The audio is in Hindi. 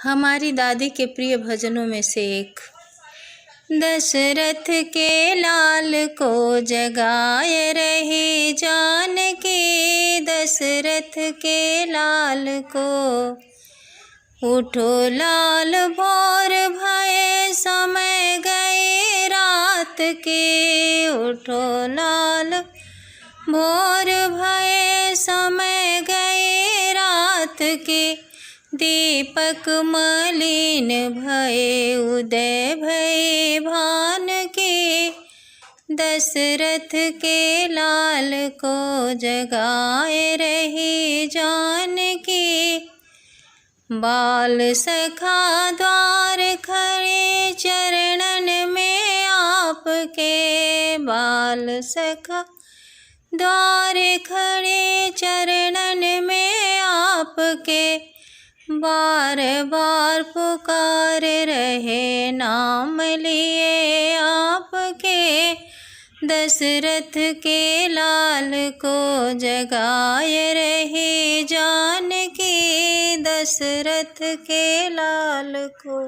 हमारी दादी के प्रिय भजनों में से एक। दशरथ के लाल को जगाए रही जानकी, दशरथ के लाल को। उठो लाल भोर भये समय गए रात के, उठो लाल भोर भये समय गए रात के। दीपक मलिन भये उदय भये भान के, दशरथ के लाल को जगाए रही जानकी। बाल सखा द्वार खड़े चरणन में आपके, बाल सखा द्वार खड़े चरणन में आपके। बार बार पुकार रहे नाम लिए आपके, दशरथ के लाल को जगाए रही जानकी, दशरथ के लाल को।